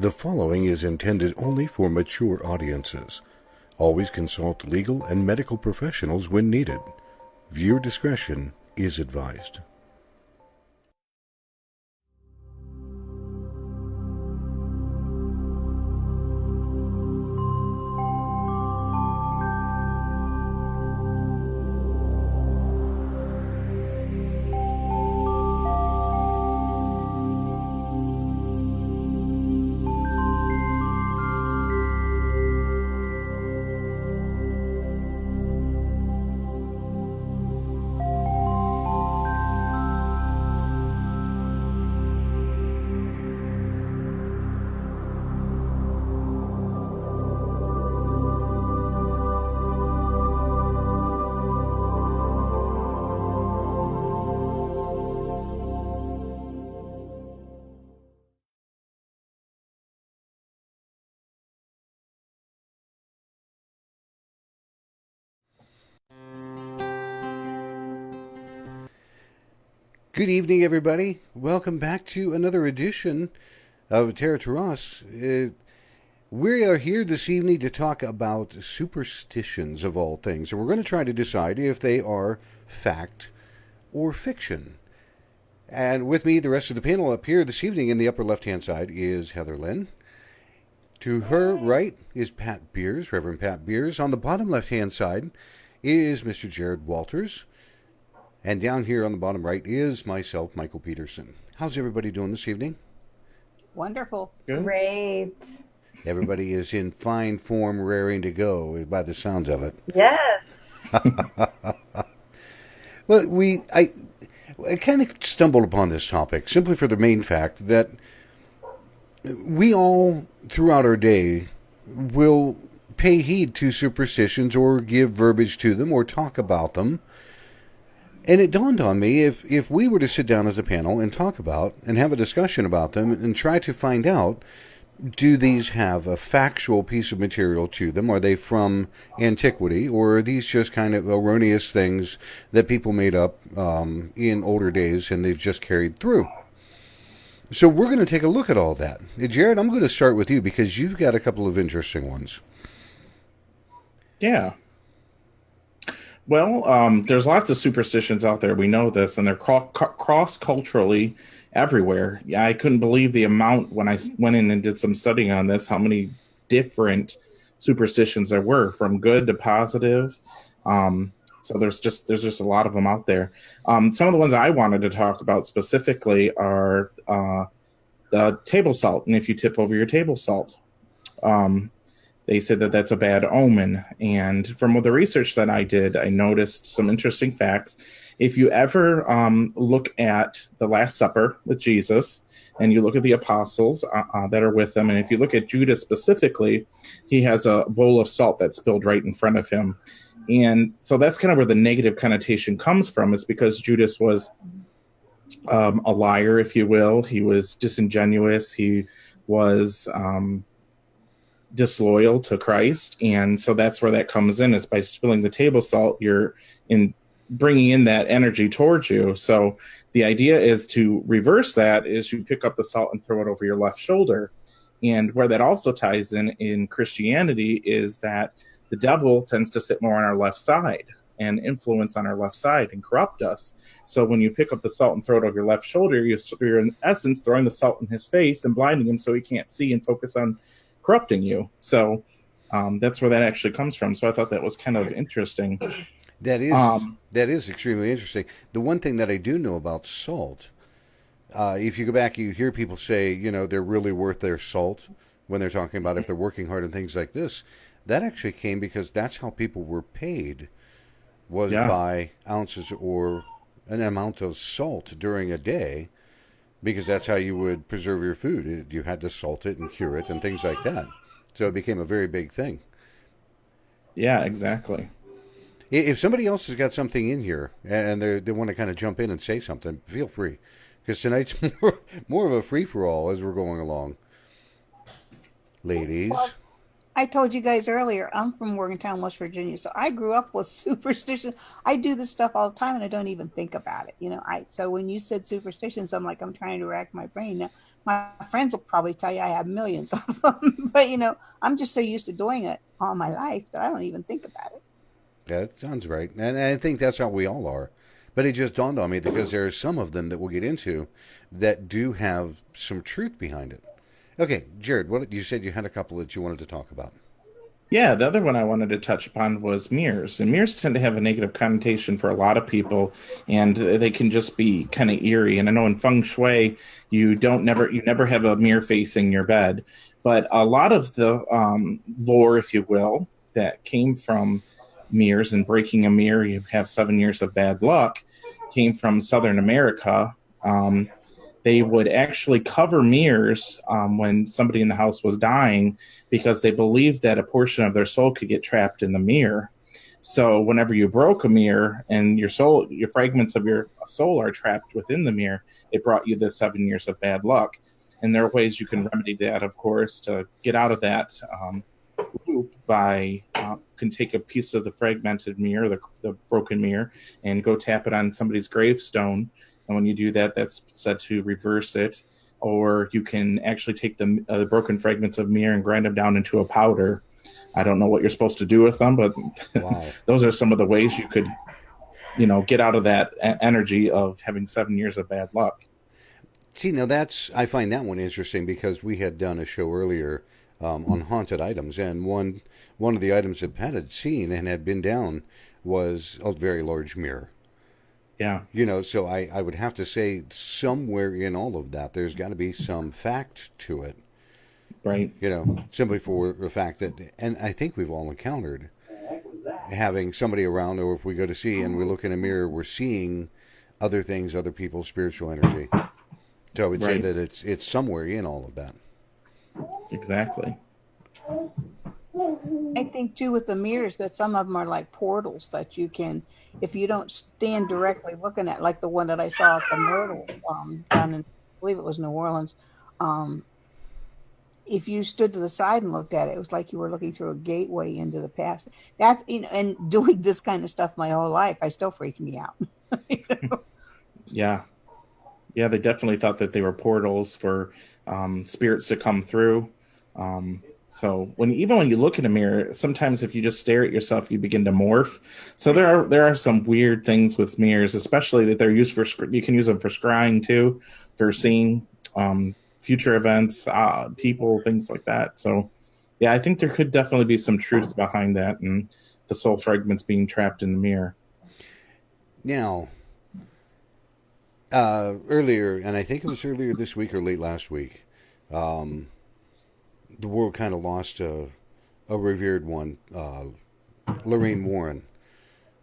The following is intended only for mature audiences. Always consult legal and medical professionals when needed. Viewer discretion is advised. Good evening, everybody. Welcome back to another edition of Terra Turas. We are here this evening to talk about superstitions of all things, and we're going to try to decide if they are fact or fiction. And with me, the rest of the panel up here this evening in the upper left-hand side is Heather Lynn. To her right is Pat Beers, Reverend Pat Beers. On the bottom left-hand side is Mr. Jared Walters. And down here on the bottom right is myself, Michael Peterson. How's everybody doing this evening? Wonderful. Good. Great. Everybody is in fine form, raring to go, by the sounds of it. Yes. Well, I kind of stumbled upon this topic simply for the main fact that we all, throughout our day, will pay heed to superstitions or give verbiage to them or talk about them. And it dawned on me, if we were to sit down as a panel and talk about and have a discussion about them and try to find out, do these have a factual piece of material to them? Are they from antiquity? Or are these just kind of erroneous things that people made up in older days and they've just carried through? So we're going to take a look at all that. Jared, I'm going to start with you because you've got a couple of interesting ones. Yeah. Well, there's lots of superstitions out there. We know this, and they're cross-culturally everywhere. Yeah, I couldn't believe the amount when I went in and did some studying on this, how many different superstitions there were, from good to positive. So there's just a lot of them out there. Some of the ones I wanted to talk about specifically are the table salt, and if you tip over your table salt. They said that that's a bad omen. And from the research that I did, I noticed some interesting facts. If you ever look at the Last Supper with Jesus, and you look at the apostles that are with him, and if you look at Judas specifically, he has a bowl of salt that's spilled right in front of him. And so that's kind of where the negative connotation comes from, is because Judas was a liar, if you will. He was disingenuous. He was disloyal to Christ, and so that's where that comes in, is by spilling the table salt, you're in bringing in that energy towards you. So the idea is to reverse that, is you pick up the salt and throw it over your left shoulder. And where that also ties in Christianity is that the devil tends to sit more on our left side and influence on our left side and corrupt us. So when you pick up the salt and throw it over your left shoulder, you're in essence throwing the salt in his face and blinding him so he can't see and focus on corrupting you. So that's where that actually comes from. So I thought that was kind of interesting. That is extremely interesting. The one thing that I do know about salt, if you go back, you hear people say, they're really worth their salt when they're talking about if they're working hard and things like this. That actually came because that's how people were paid, was by ounces or an amount of salt during a day. Because that's how you would preserve your food. You had to salt it and cure it and things like that. So it became a very big thing. Yeah, exactly. If somebody else has got something in here and they want to kind of jump in and say something, feel free. Because tonight's more of a free-for-all as we're going along. Ladies. Well, I told you guys earlier, I'm from Morgantown, West Virginia, so I grew up with superstitions. I do this stuff all the time, and I don't even think about it. So when you said superstitions, I'm trying to rack my brain. Now, My friends will probably tell you I have millions of them, but I'm just so used to doing it all my life that I don't even think about it. Yeah, that sounds right. And I think that's how we all are. But it just dawned on me because there are some of them that we'll get into that do have some truth behind it. Okay, Jared, what you said you had a couple that you wanted to talk about. Yeah, the other one I wanted to touch upon was mirrors. And mirrors tend to have a negative connotation for a lot of people, and they can just be kind of eerie. And I know in feng shui, you never have a mirror facing your bed, but a lot of the lore, if you will, that came from mirrors and breaking a mirror, you have 7 years of bad luck, came from Southern America. They would actually cover mirrors when somebody in the house was dying because they believed that a portion of their soul could get trapped in the mirror. So whenever you broke a mirror and your fragments of your soul are trapped within the mirror, it brought you the 7 years of bad luck. And there are ways you can remedy that, of course, to get out of that loop by can take a piece of the fragmented mirror, the broken mirror, and go tap it on somebody's gravestone. And when you do that, that's said to reverse it. Or you can actually take the broken fragments of mirror and grind them down into a powder. I don't know what you're supposed to do with them, but wow. Those are some of the ways you could, get out of that energy of having 7 years of bad luck. See, now I find that one interesting because we had done a show earlier on haunted items, and one of the items that Pat had seen and had been down was a very large mirror. Yeah. So I would have to say somewhere in all of that, there's got to be some fact to it. Right. Simply for the fact that, and I think we've all encountered having somebody around, or if we go to see and we look in a mirror, we're seeing other things, other people's spiritual energy. So I would say that it's somewhere in all of that. Exactly. I think too with the mirrors that some of them are like portals that you can, if you don't stand directly looking at, like the one that I saw at the Myrtle down in, I believe it was New Orleans. If you stood to the side and looked at it, it was like you were looking through a gateway into the past. That's and doing this kind of stuff my whole life, I still freak me out. Yeah, they definitely thought that they were portals for spirits to come through. So when you look in a mirror, sometimes if you just stare at yourself, you begin to morph. So there are some weird things with mirrors, especially that they're used for. You can use them for scrying too, for seeing future events, people, things like that. So yeah, I think there could definitely be some truth behind that, and the soul fragments being trapped in the mirror. Now, earlier, and I think it was earlier this week or late last week. The world kind of lost a revered one, Lorraine Warren,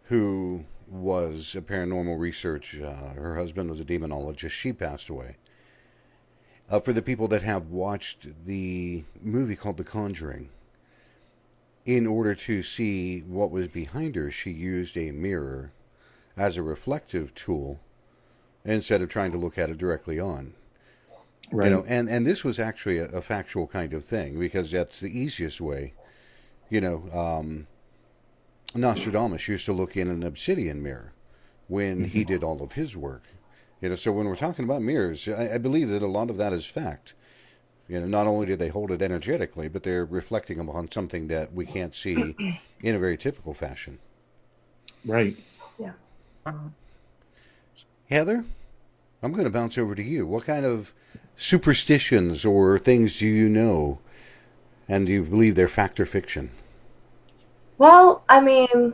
who was a paranormal researcher. Her husband was a demonologist. She passed away. For the people that have watched the movie called The Conjuring, in order to see what was behind her, she used a mirror as a reflective tool instead of trying to look at it directly on. Right. And this was actually a factual kind of thing because that's the easiest way. Nostradamus used to look in an obsidian mirror when he did all of his work. So when we're talking about mirrors, I believe that a lot of that is fact. Not only do they hold it energetically, but they're reflecting upon something that we can't see in a very typical fashion. Right. Yeah. Heather, I'm going to bounce over to you. What kind of superstitions or things do you know, and do you believe they're fact or fiction? Well, I mean,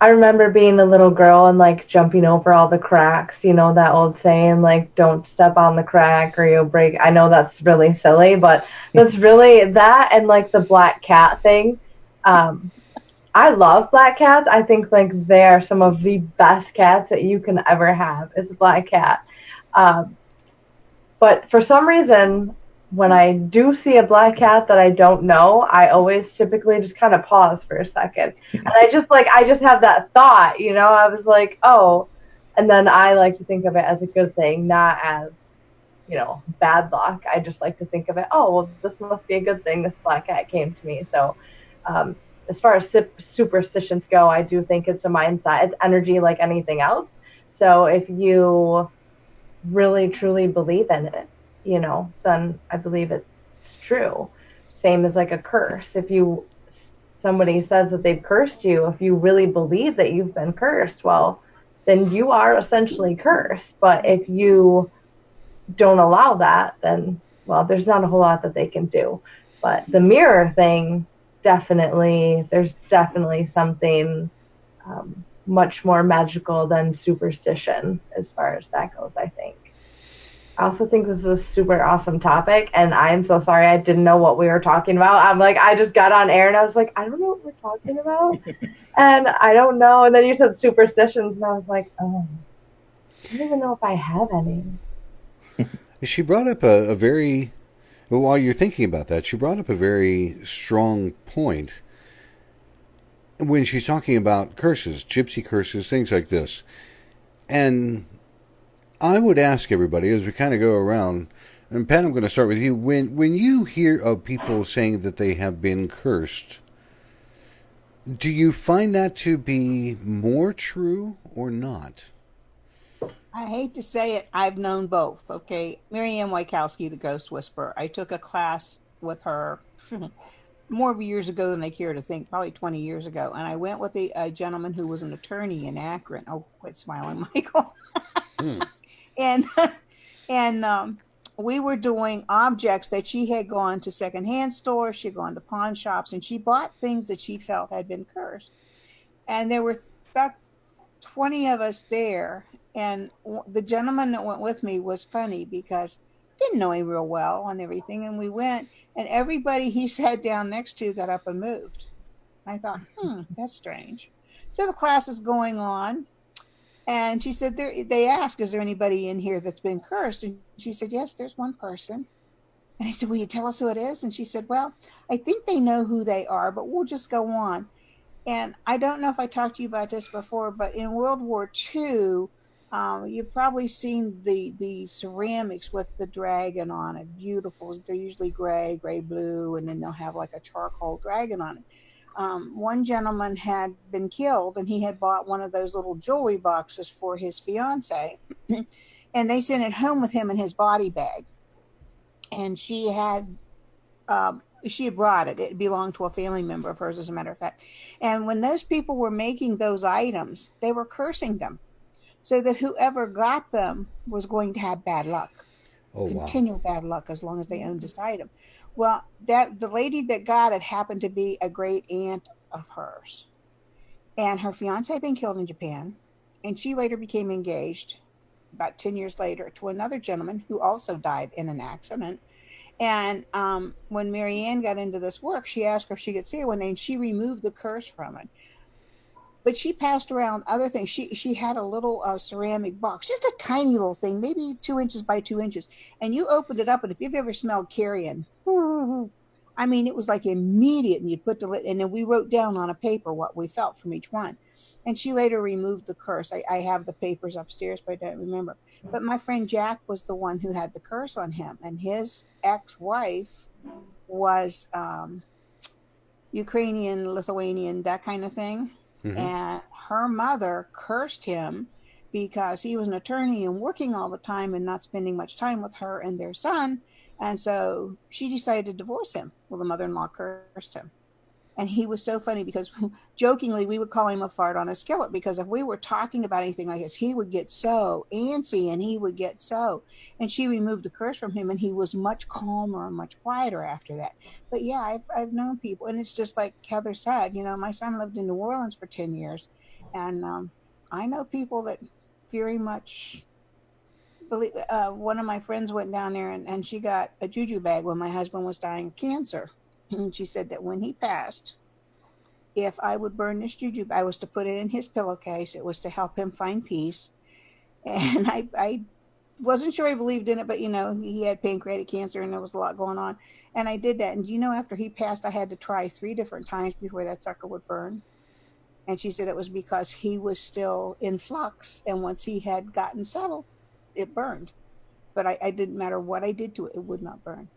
I remember being a little girl and jumping over all the cracks, that old saying, don't step on the crack or you'll break. I know that's really silly, but that's really that. And the black cat thing. I love black cats. I think they are some of the best cats that you can ever have is a black cat. But for some reason, when I do see a black cat that I don't know, I always typically just kind of pause for a second. And I just have that thought, I was like, oh, and then I like to think of it as a good thing, not as, bad luck. I just like to think of it, oh, well, this must be a good thing. This black cat came to me. So as far as superstitions go, I do think it's a mindset. It's energy like anything else. So if you really truly believe in it, then I believe it's true. Same as like a curse. If somebody says that they've cursed you, if you really believe that you've been cursed, well, then you are essentially cursed. But if you don't allow that, then, well, there's not a whole lot that they can do. But the mirror thing, there's definitely something much more magical than superstition as far as that goes, I think. I also think this is a super awesome topic, and I'm so sorry I didn't know what we were talking about. I'm like, I just got on air and I was like, I don't know what we're talking about, and I don't know. And then you said superstitions, and I was like, oh, I don't even know if I have any. She brought up a very, well, while you're thinking about that, she brought up a very strong point when she's talking about curses, gypsy curses, things like this. And I would ask everybody as we kind of go around, and Pat, I'm going to start with you. When you hear of people saying that they have been cursed, do you find that to be more true or not? I hate to say it, I've known both. Okay, Mary Ann Wykowski, the Ghost Whisperer. I took a class with her more years ago than I care to think, probably 20 years ago. And I went with a gentleman who was an attorney in Akron. Oh, quit smiling, Michael. And we were doing objects that she had gone to secondhand stores, she'd gone to pawn shops, and she bought things that she felt had been cursed. And there were about 20 of us there. And the gentleman that went with me was funny because I didn't know him real well and everything. And we went, and everybody he sat down next to got up and moved. I thought, that's strange. So the class is going on. And she said, they asked, is there anybody in here that's been cursed? And she said, yes, there's one person. And I said, will you tell us who it is? And she said, well, I think they know who they are, but we'll just go on. And I don't know if I talked to you about this before, but in World War II, you've probably seen the ceramics with the dragon on it. Beautiful. They're usually gray, blue, and then they'll have like a charcoal dragon on it. One gentleman had been killed, and he had bought one of those little jewelry boxes for his fiance, and they sent it home with him in his body bag. And she had brought it. It belonged to a family member of hers, as a matter of fact. And when those people were making those items, they were cursing them, so that whoever got them was going to have bad luck. Continual bad luck as long as they owned this item. Well, the lady that got it happened to be a great aunt of hers. And her fiance had been killed in Japan. And she later became engaged about 10 years later to another gentleman who also died in an accident. And when Mary Ann got into this work, she asked her if she could see it one day, and she removed the curse from it. But she passed around other things. She had a little ceramic box, just a tiny little thing, maybe 2 inches by 2 inches. And you opened it up, and if you've ever smelled carrion, I mean, it was like immediate. And you put the lid, and then we wrote down on a paper what we felt from each one. And she later removed the curse. I have the papers upstairs, but I don't remember. But my friend Jack was the one who had the curse on him, and his ex-wife was Ukrainian, Lithuanian, that kind of thing. Mm-hmm. And her mother cursed him because he was an attorney and working all the time and not spending much time with her and their son. And so she decided to divorce him. Well, the mother-in-law cursed him. And he was so funny because jokingly, we would call him a fart on a skillet, because if we were talking about anything like this, he would get so antsy and he would get so. And she removed the curse from him, and he was much calmer and much quieter after that. But yeah, I've known people, and it's just like Heather said, my son lived in New Orleans for 10 years. And I know people that very much believe. One of my friends went down there and she got a juju bag when my husband was dying of cancer. And she said that when he passed, if I would burn this juju, I was to put it in his pillowcase. It was to help him find peace. And I wasn't sure I believed in it, but he had pancreatic cancer and there was a lot going on. And I did that. And after he passed, I had to try 3 different times before that sucker would burn. And she said it was because he was still in flux. And once he had gotten settled, it burned. But I didn't matter what I did to it, it would not burn.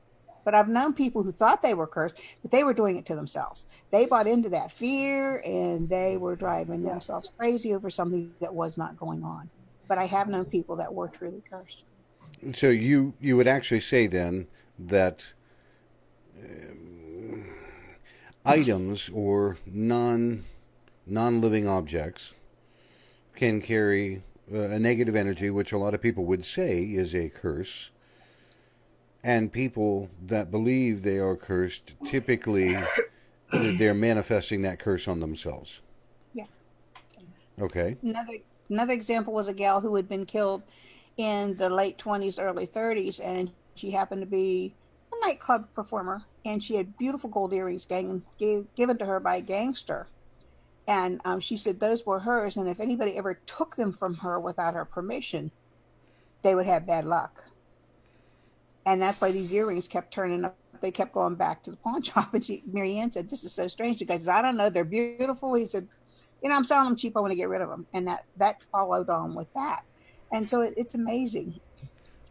But I've known people who thought they were cursed, but they were doing it to themselves. They bought into that fear, and they were driving themselves crazy over something that was not going on. But I have known people that were truly cursed. So you would actually say then that items or non-living objects can carry a negative energy, which a lot of people would say is a curse. And people that believe they are cursed, typically they're manifesting that curse on themselves. Yeah. Okay. Another example was a gal who had been killed in the late 20s, early 30s, and she happened to be a nightclub performer, and she had beautiful gold earrings given to her by a gangster. And she said those were hers, and if anybody ever took them from her without her permission, they would have bad luck. And that's why these earrings kept turning up. They kept going back to the pawn shop. And Marianne said, "This is so strange." She goes, "I don't know. They're beautiful." He said, "I'm selling them cheap. I want to get rid of them." And that followed on with that. And so it's amazing.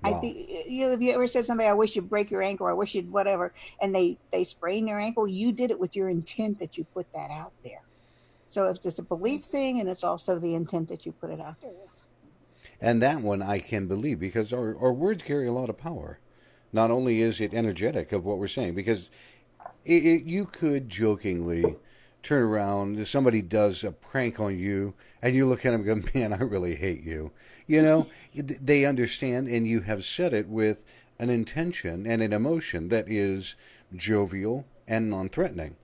Wow. I think, if you ever said to somebody, "I wish you'd break your ankle," or "I wish you'd whatever," and they sprain their ankle, you did it with your intent that you put that out there. So if it's a belief thing, and it's also the intent that you put it out there with. And that one I can believe, because our words carry a lot of power. Not only is it energetic of what we're saying, because you could jokingly turn around, if somebody does a prank on you, and you look at them and go, "Man, I really hate you." They understand, and you have said it with an intention and an emotion that is jovial and non-threatening.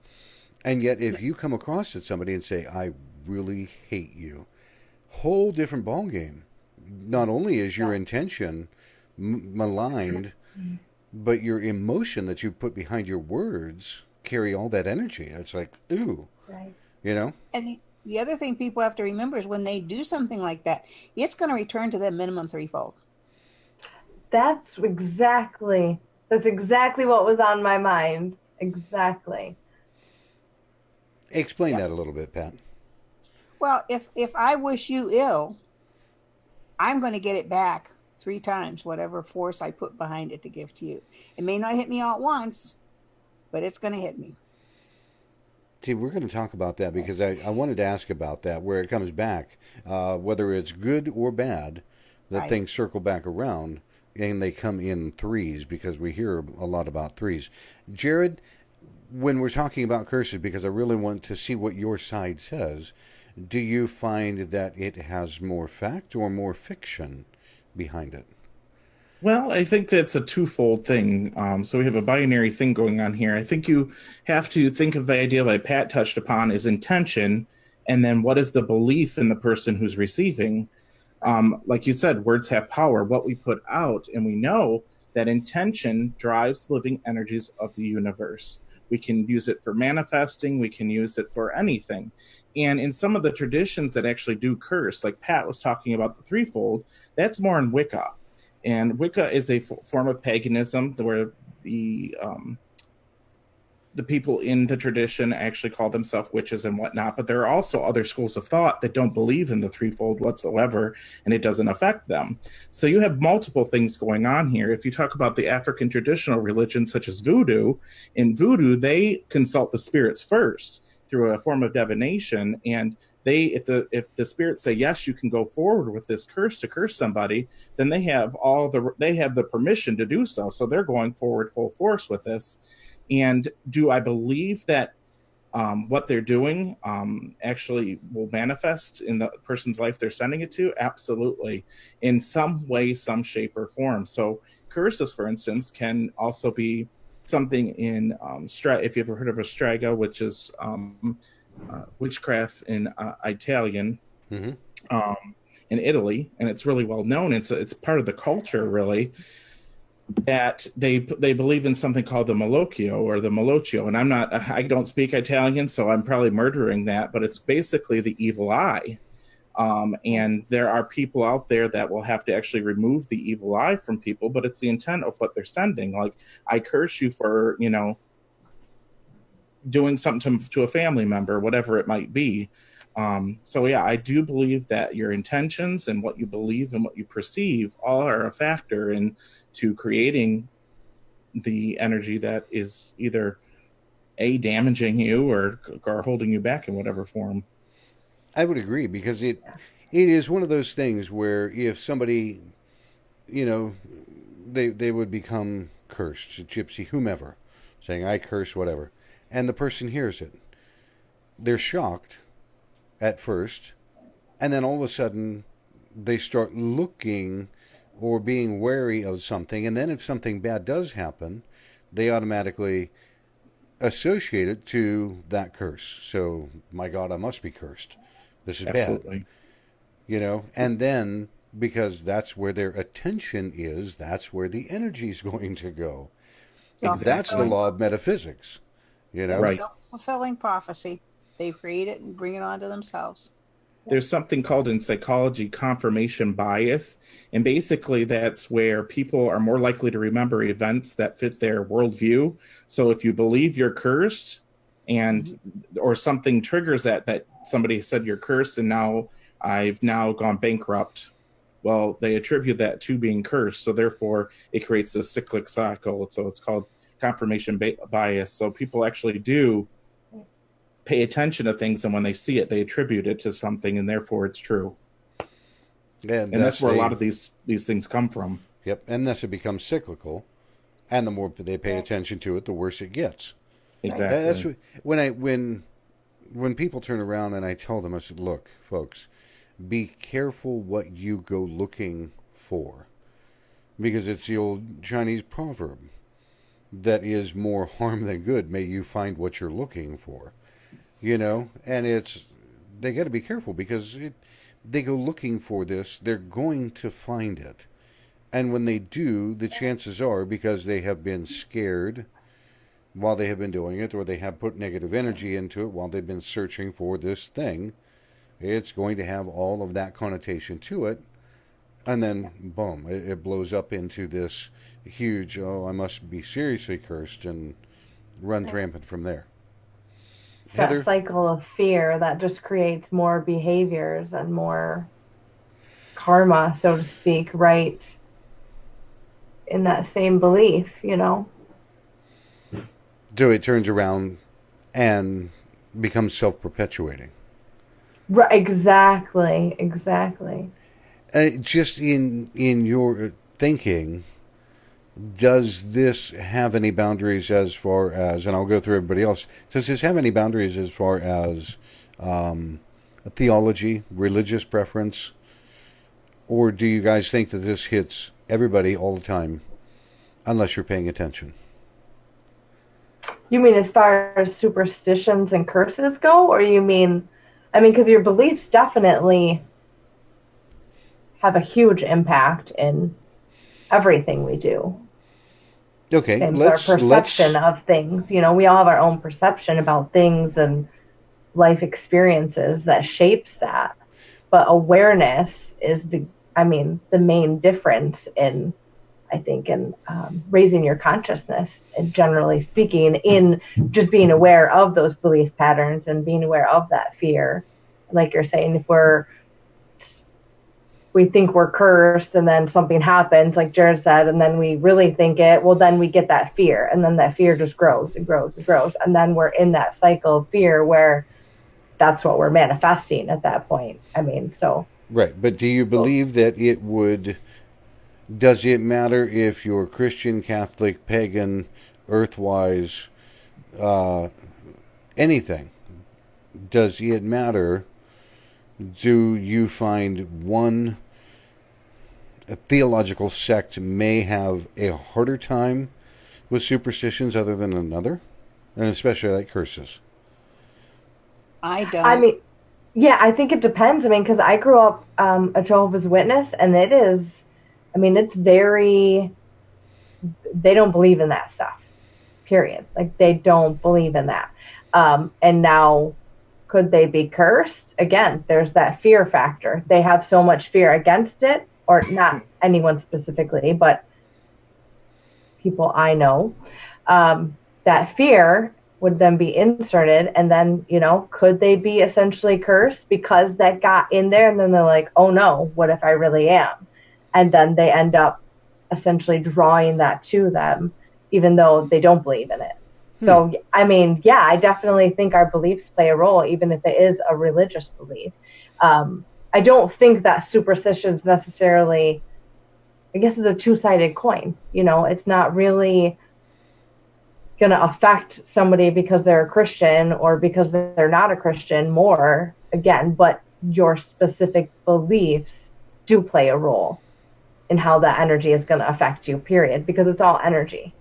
And yet, if you come across at somebody and say, "I really hate you," whole different ballgame. Not only is your intention maligned, but your emotion that you put behind your words carry all that energy. It's like, ooh, right. And the other thing people have to remember is when they do something like that, it's going to return to them minimum threefold. That's exactly what was on my mind. Exactly. Explain that a little bit, Pat. Well, if I wish you ill, I'm going to get it back 3 times, whatever force I put behind it to give to you. It may not hit me all at once, but it's going to hit me. See, we're going to talk about that, because I wanted to ask about that, where it comes back, whether it's good or bad, that Right. things circle back around, and they come in threes, because we hear a lot about threes. Jared, when we're talking about curses, because I really want to see what your side says, do you find that it has more fact or more fiction behind it? Well, I think that's a twofold thing. So we have a binary thing going on here. I think you have to think of the idea that Pat touched upon is intention, and then what is the belief in the person who's receiving. Like you said, words have power. What we put out, and we know that intention drives living energies of the universe. We can use it for manifesting. We can use it for anything. And in some of the traditions that actually do curse, like Pat was talking about the threefold, that's more in Wicca. And Wicca is a form of paganism where the people in the tradition actually call themselves witches and whatnot. But there are also other schools of thought that don't believe in the threefold whatsoever, and it doesn't affect them. So you have multiple things going on here. If you talk about the African traditional religions such as voodoo, in voodoo, they consult the spirits first through a form of divination, and if the spirits say yes, you can go forward with this curse to curse somebody, then they have the permission to do so. So they're going forward full force with this. And do I believe that what they're doing actually will manifest in the person's life they're sending it to? Absolutely, in some way, some shape or form. So curses, for instance, can also be something in if you've ever heard of a strega, which is witchcraft in Italian, in Italy, and it's really well known. It's part of the culture, really, that they believe in something called the malocchio or the malocchio. And I don't speak Italian, so I'm probably murdering that, but it's basically the evil eye. And there are people out there that will have to actually remove the evil eye from people, but it's the intent of what they're sending. Like, I curse you for, doing something to a family member, whatever it might be. So yeah, I do believe that your intentions and what you believe and what you perceive all are a factor into creating the energy that is either damaging you or holding you back in whatever form. I would agree, because it is one of those things where if somebody, they would become cursed, a gypsy, whomever, saying, I curse, whatever. And the person hears it. They're shocked at first, and then all of a sudden they start looking or being wary of something, and then if something bad does happen, they automatically associate it to that curse. So, my God, I must be cursed. This is Absolutely. bad. You know, and then because that's where their attention is, that's where the energy is going to go. Exactly. That's the law of metaphysics. You know, Right. Self-fulfilling prophecy. They create it and bring it onto themselves. There's something called in psychology confirmation bias. And basically, that's where people are more likely to remember events that fit their worldview. So if you believe you're cursed and or something triggers that somebody said you're cursed and now I've now gone bankrupt. Well, they attribute that to being cursed. So therefore, it creates this cyclic cycle. So it's called confirmation bias. So people actually do pay attention to things, and when they see it, they attribute it to something, and therefore it's true. And that's where a lot of these things come from. Yep, and thus it becomes cyclical, and the more they pay attention to it, the worse it gets. Exactly. That's when people turn around and I tell them, I said, look, folks, be careful what you go looking for, because it's the old Chinese proverb that is more harm than good. May you find what you're looking for. You know, and they got to be careful because they go looking for this, they're going to find it. And when they do, the chances are, because they have been scared while they have been doing it, or they have put negative energy into it while they've been searching for this thing, it's going to have all of that connotation to it. And then, boom, it blows up into this huge, I must be seriously cursed, and runs rampant from there. That cycle of fear that just creates more behaviors and more karma, so to speak, right in that same belief, you know. So it turns around and becomes self-perpetuating. Right, exactly. Just in your thinking, does this have any boundaries as far as, and I'll go through everybody else, does this have any boundaries as far as theology, religious preference, or do you guys think that this hits everybody all the time unless you're paying attention? You mean as far as superstitions and curses go, or you mean, because your beliefs definitely have a huge impact in everything we do. Okay, and our perception of things. You know, we all have our own perception about things and life experiences that shapes that. But awareness is the main difference in, I think, in raising your consciousness, and generally speaking, in just being aware of those belief patterns and being aware of that fear. Like you're saying, if we think we're cursed and then something happens, like Jared said, and then we really think it, well, then we get that fear, and then that fear just grows and grows and grows, and then we're in that cycle of fear where that's what we're manifesting at that point. Right, but do you believe that does it matter if you're Christian, Catholic, pagan, earthwise, anything? Does it matter? Do you find one theological sect may have a harder time with superstitions other than another? And especially like curses. I don't. I think it depends. Because I grew up a Jehovah's Witness, and it is, it's very, they don't believe in that stuff, period. Like, they don't believe in that. And now, could they be cursed? Again, there's that fear factor. They have so much fear against it, or not anyone specifically, but people I know, that fear would then be inserted, and then, could they be essentially cursed because that got in there, and then they're like, oh no, what if I really am? And then they end up essentially drawing that to them, even though they don't believe in it. So, I definitely think our beliefs play a role, even if it is a religious belief. I don't think that superstitions necessarily I guess it's a two-sided coin. You know, it's not really going to affect somebody because they're a Christian or because they're not a Christian more, again, but your specific beliefs do play a role in how that energy is going to affect you, period, because it's all energy.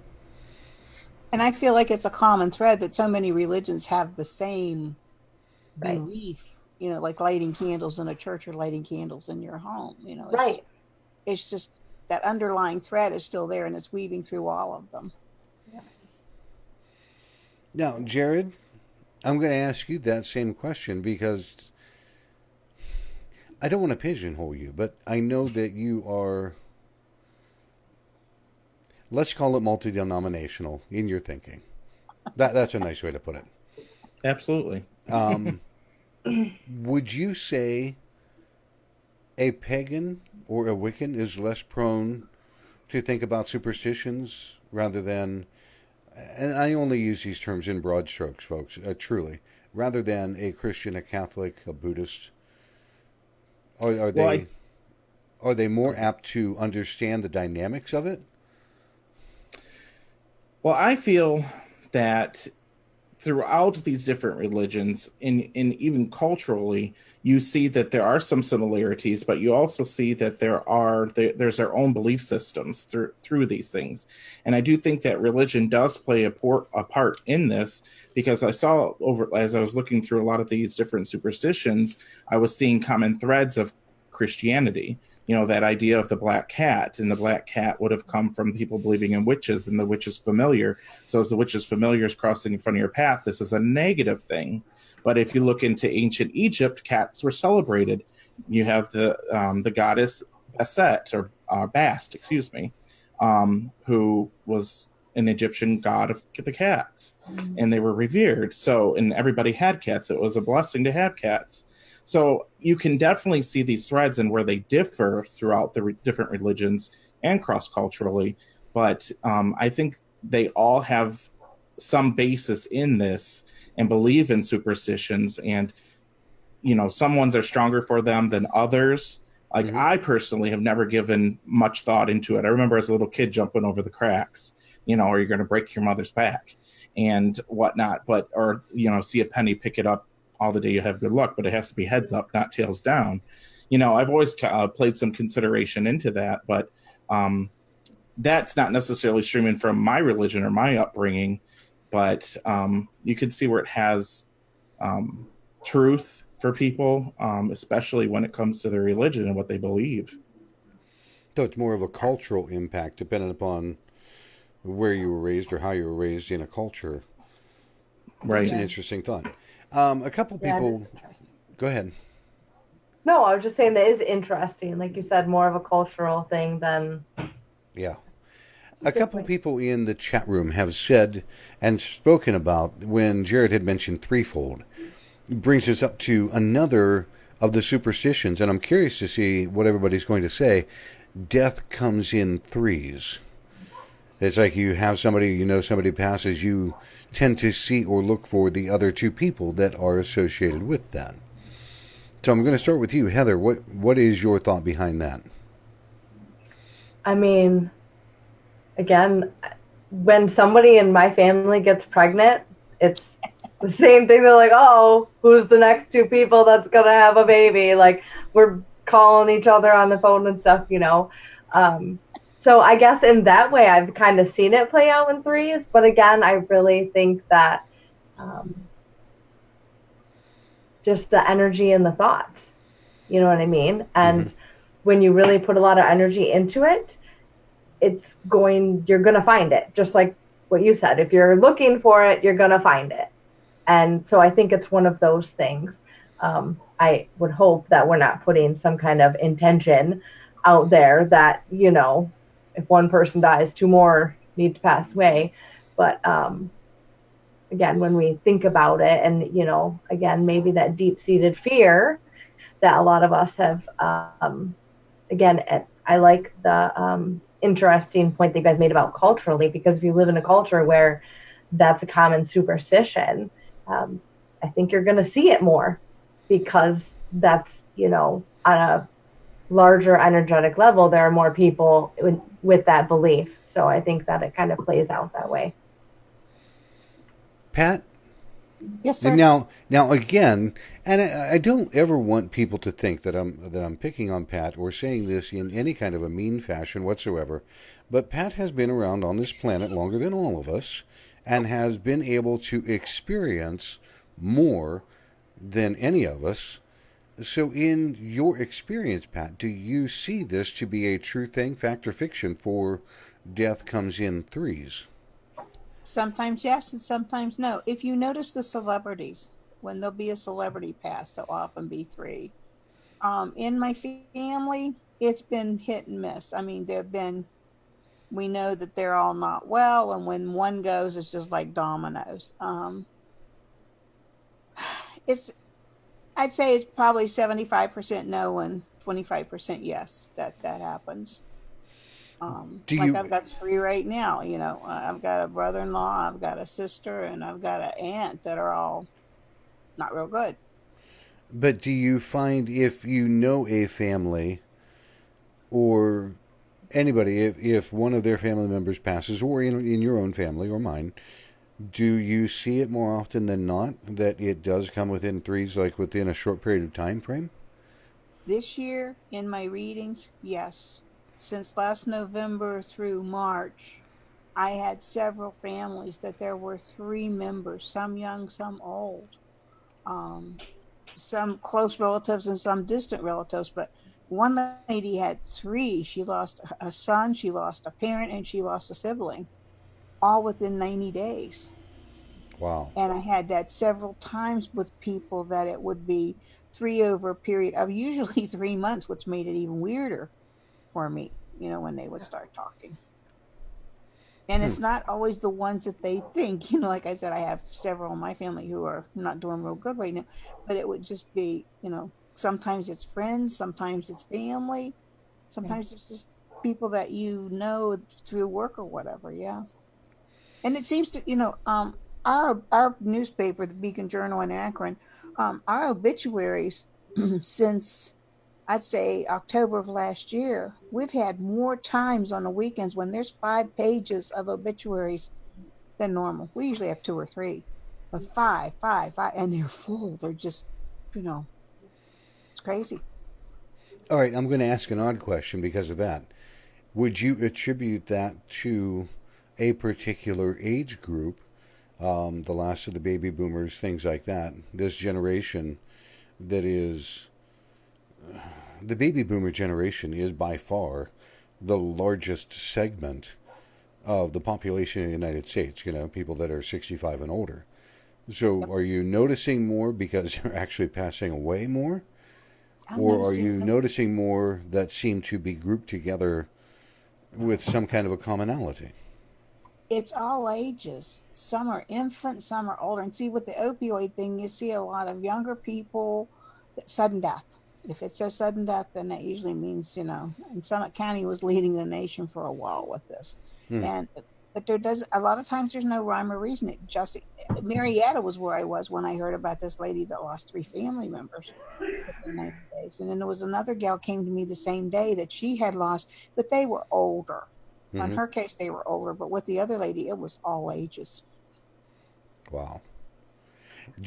And I feel like it's a common thread that so many religions have the same belief, you know, like lighting candles in a church or lighting candles in your home, you know. It's just that underlying thread is still there, and it's weaving through all of them. Yeah. Now, Jared, I'm going to ask you that same question because I don't want to pigeonhole you, but I know that you are, let's call it multi-denominational in your thinking. That's a nice way to put it. Absolutely. Would you say a pagan or a Wiccan is less prone to think about superstitions rather than, and I only use these terms in broad strokes, folks, truly, rather than a Christian, a Catholic, a Buddhist? Are they more apt to understand the dynamics of it? Well, I feel that throughout these different religions, in even culturally, you see that there are some similarities, but you also see that there's their own belief systems through these things. And I do think that religion does play a part in this, because I saw as I was looking through a lot of these different superstitions, I was seeing common threads of Christianity. You know, that idea of the black cat, and the black cat would have come from people believing in witches, and the witch is familiar. So as the witch is familiar is crossing in front of your path, this is a negative thing. But if you look into ancient Egypt, cats were celebrated. You have the goddess Bastet, or Bast, excuse me, who was an Egyptian god of the cats, and they were revered. So, and everybody had cats. It was a blessing to have cats. So you can definitely see these threads and where they differ throughout the different religions and cross-culturally. But I think they all have some basis in this and believe in superstitions. And, you know, some ones are stronger for them than others. Like, I personally have never given much thought into it. I remember as a little kid jumping over the cracks, you know, or you're going to break your mother's back and whatnot. But, or, you know, see a penny, pick it up all the day, you have good luck, but it has to be heads up, not tails down. You know, I've always played some consideration into that, but that's not necessarily streaming from my religion or my upbringing, but you can see where it has truth for people, especially when it comes to their religion and what they believe. So it's more of a cultural impact depending upon where you were raised or how you were raised in a culture. Right. That's an interesting thought. A couple people... Go ahead. No, I was just saying that is interesting. Like you said, more of a cultural thing than... Yeah. A couple people in the chat room have said and spoken about, when Jared had mentioned threefold, brings us up to another of the superstitions, and I'm curious to see what everybody's going to say. Death comes in threes. It's like you have somebody, you know, somebody passes, you tend to see or look for the other two people that are associated with that. So I'm going to start with you, Heather. What is your thought behind that? I mean, again, when somebody in my family gets pregnant, it's the same thing. They're like, oh, who's the next two people that's going to have a baby? Like, we're calling each other on the phone and stuff, you know. So I guess in that way, I've kind of seen it play out in threes. But again, I really think that just the energy and the thoughts, you know what I mean? And when you really put a lot of energy into it, you're going to find it. Just like what you said, if you're looking for it, you're going to find it. And so I think it's one of those things. I would hope that we're not putting some kind of intention out there that, you know, if one person dies, two more need to pass away. But again, when we think about it, and, you know, again, maybe that deep-seated fear that a lot of us have, again, I like the interesting point that you guys made about culturally, because if you live in a culture where that's a common superstition, I think you're going to see it more, because that's, you know, on a larger energetic level, there are more people with that belief. So I think that it kind of plays out that way. Pat? Yes, And sir. now again, and I don't ever want people to think that I'm picking on Pat or saying this in any kind of a mean fashion whatsoever. But Pat has been around on this planet longer than all of us, and has been able to experience more than any of us. So, in your experience, Pat, do you see this to be a true thing, fact or fiction, for death comes in threes? Sometimes yes, and sometimes no. If you notice the celebrities, when there'll be a celebrity pass, there'll often be three. In my family, it's been hit and miss. I mean, there have been, we know that they're all not well, and when one goes, it's just like dominoes. It's, I'd say it's probably 75% no and 25% yes that happens. Do Like you I've got three right now. I've got a brother-in-law, I've got a sister, and I've got an aunt that are all not real good. But do you find, if you know a family or anybody, if one of their family members passes, or in your own family or mine, do you see it more often than not that it does come within threes, like within a short period of time frame? This year in my readings, yes. Since last November through March, I had several families that there were three members, some young, some old, um, some close relatives and some distant relatives. But one lady had three. She lost a son, she lost a parent, and she lost a sibling, all within 90 days. Wow. And I had that several times with people that it would be three over a period of usually 3 months, which made it even weirder for me, when they would start talking. And Hmm. it's not always the ones that they think, like I said, I have several in my family who are not doing real good right now, but it would just be, sometimes it's friends, sometimes it's family, sometimes it's just people that through work or whatever. Yeah. And it seems to, our newspaper, the Beacon Journal in Akron, our obituaries since I'd say October of last year, we've had more times on the weekends when there's 5 pages of obituaries than normal. We usually have two or three, but five, and they're full. They're just, you know, it's crazy. All right, I'm going to ask an odd question because of that. Would you attribute that to a particular age group, the last of the baby boomers, things like that? This generation that is the baby boomer generation is by far the largest segment of the population in the United States, people that are 65 and older. So Yep. are you noticing more because they're actually passing away more? I'm Or are noticing you noticing more that seem to be grouped together with some kind of a commonality? it's all ages. Some are infants, some are older. And see, with the opioid thing, you see a lot of younger people, sudden death. If it says sudden death, then that usually means, and Summit County was leading the nation for a while with this. Hmm. And, but there does, a lot of times there's no rhyme or reason. It just, Marietta was where I was when I heard about this lady that lost three family members within 90 days. And then there was another gal came to me the same day that she had lost, but they were older. On Mm-hmm. her case, they were older, but with the other lady, it was all ages. Wow.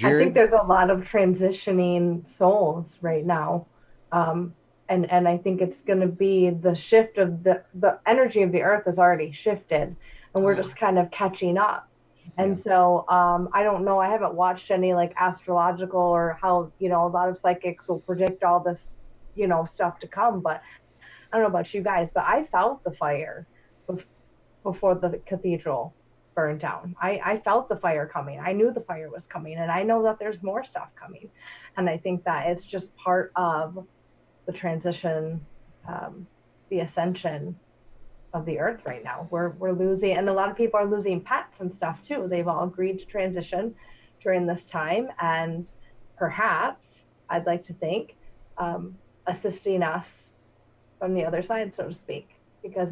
I think Jared? there's a lot of transitioning souls right now. Um, and I think it's going to be the shift of the energy of the earth has already shifted, and we're Uh, just kind of catching up. Yeah. And so I don't know. I haven't watched any like astrological or how, a lot of psychics will predict all this, stuff to come. But I don't know about you guys, but I felt the fire before the cathedral burned down. I felt the fire coming. I knew the fire was coming, and I know that there's more stuff coming. And I think that it's just part of the transition, um, the ascension of the earth right now. We're losing, and a lot of people are losing pets and stuff too. They've all agreed to transition during this time, and perhaps I'd like to think assisting us from the other side, so to speak, because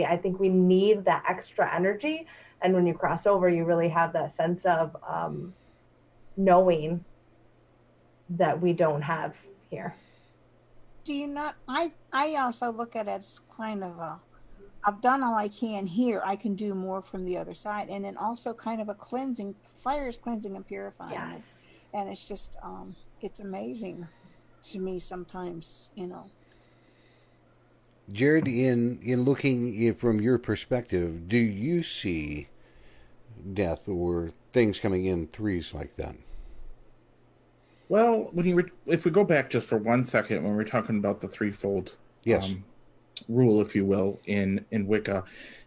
I think we need that extra energy. And when you cross over, you really have that sense of knowing that we don't have here. do you not? I also look at it as kind of a, I've done all I can here. I can do more from the other side, and then also kind of a cleansing. Fire is cleansing and purifying, Yes. and it's just it's amazing to me sometimes. Jared, in looking from your perspective, do you see death or things coming in threes like that? Well, if we go back just for 1 second, when we're talking about the threefold Yes. Rule, if you will, in Wicca,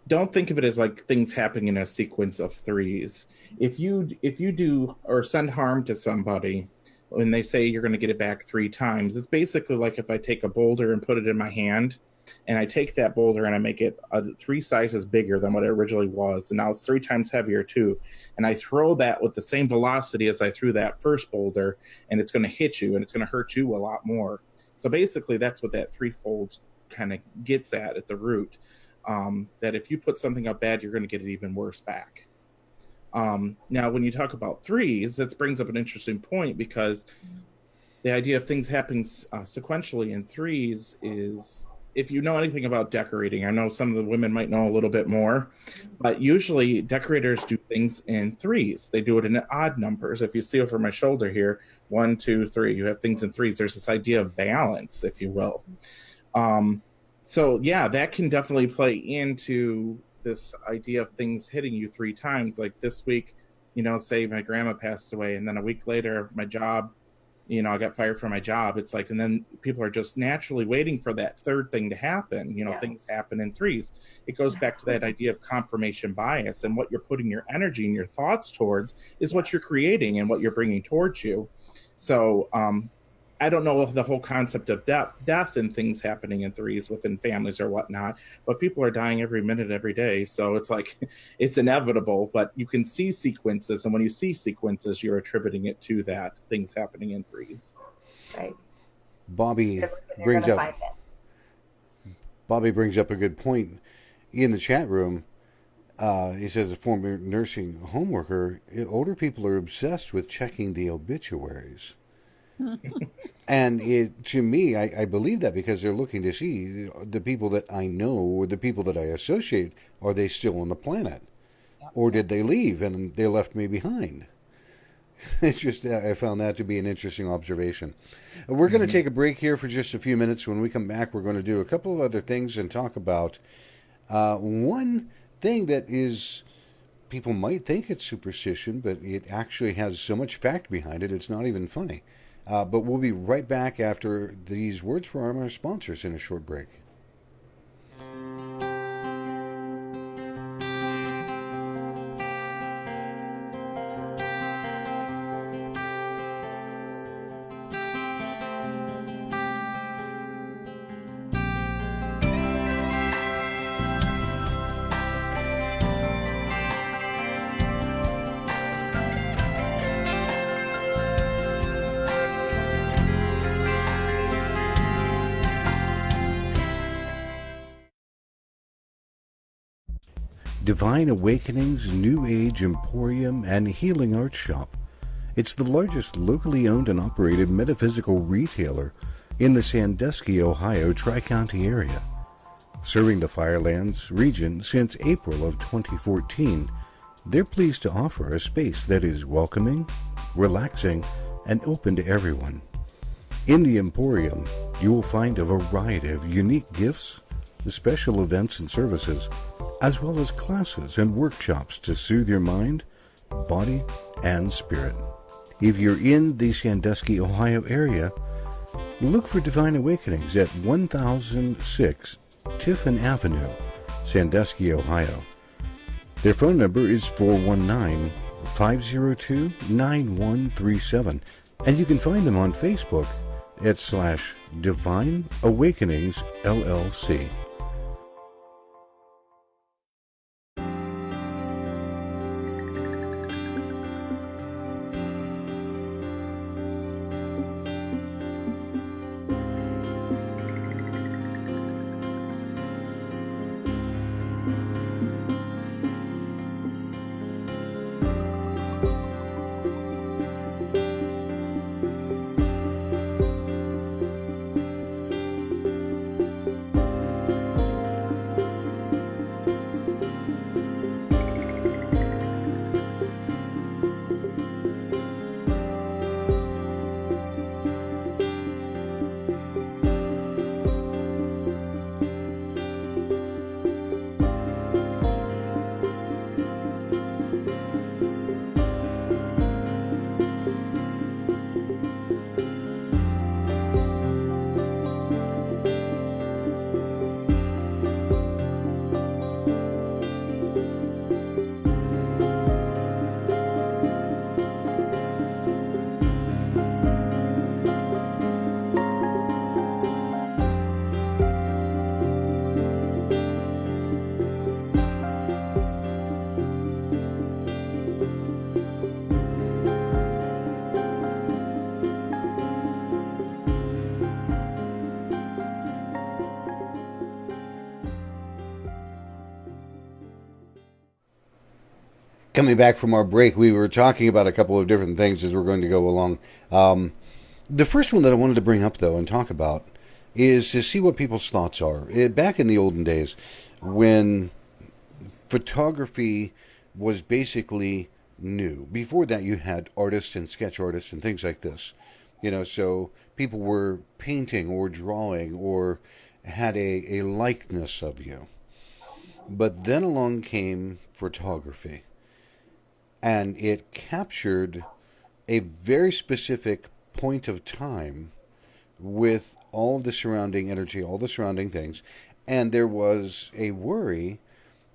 don't think of it as like things happening in a sequence of threes. If you do or send harm to somebody, when they say you're going to get it back 3 times, it's basically like if I take a boulder and put it in my hand, and I take that boulder and I make it 3 sizes bigger than what it originally was, and now it's 3 times heavier too, and I throw that with the same velocity as I threw that first boulder, and it's going to hit you and it's going to hurt you a lot more. So basically that's what that threefold kind of gets at the root, that if you put something up bad, you're going to get it even worse back. Now, when you talk about threes, that brings up an interesting point, because the idea of things happening sequentially in threes is, if you know anything about decorating, I know some of the women might know a little bit more, but usually decorators do things in threes. They do it in odd numbers. If you see over my shoulder here, 1, 2, 3, you have things in threes. There's this idea of balance, if you will. So yeah, that can definitely play into this idea of things hitting you 3 times. Like this week, say my grandma passed away, and then a week later, my job, I got fired from my job. It's like, and then people are just naturally waiting for that third thing to happen. Things happen in threes. It goes back to that idea of confirmation bias, and what you're putting your energy and your thoughts towards is what you're creating and what you're bringing towards you. So, I don't know the whole concept of death and things happening in threes within families or whatnot, but people are dying every minute, every day. So it's like, it's inevitable, but you can see sequences. And when you see sequences, you're attributing it to that, things happening in threes. Right. Bobby brings up a good point in the chat room. He says, a former nursing home worker, older people are obsessed with checking the obituaries. And to me, I believe that, because they're looking to see the people that I know or the people that I associate, are they still on the planet? Or did they leave and they left me behind? It's just, I found that to be an interesting observation. We're going to take a break here for just a few minutes. When we come back, we're going to do a couple of other things and talk about one thing that is, people might think it's superstition, but it actually has so much fact behind it, it's not even funny. But we'll be right back after these words from our sponsors in a short break. Divine Awakening's New Age Emporium and Healing Arts Shop. It's the largest locally owned and operated metaphysical retailer in the Sandusky, Ohio Tri-County area. Serving the Firelands region since April of 2014, they're pleased to offer a space that is welcoming, relaxing, and open to everyone. In the Emporium, you will find a variety of unique gifts, special events and services, as well as classes and workshops to soothe your mind, body, and spirit. If you're in the Sandusky, Ohio area, look for Divine Awakenings at 1006 Tiffin Avenue, Sandusky, Ohio. Their phone number is 419-502-9137, and you can find them on Facebook at /Divine Awakenings LLC. Coming back from our break, we were talking about a couple of different things as we're going to go along. The first one that I wanted to bring up, though, and talk about is to see what people's thoughts are. Back in the olden days, when photography was basically new. Before that, you had artists and sketch artists and things like this. So people were painting or drawing or had a likeness of you. But then along came photography. And it captured a very specific point of time with all of the surrounding energy, all the surrounding things. And there was a worry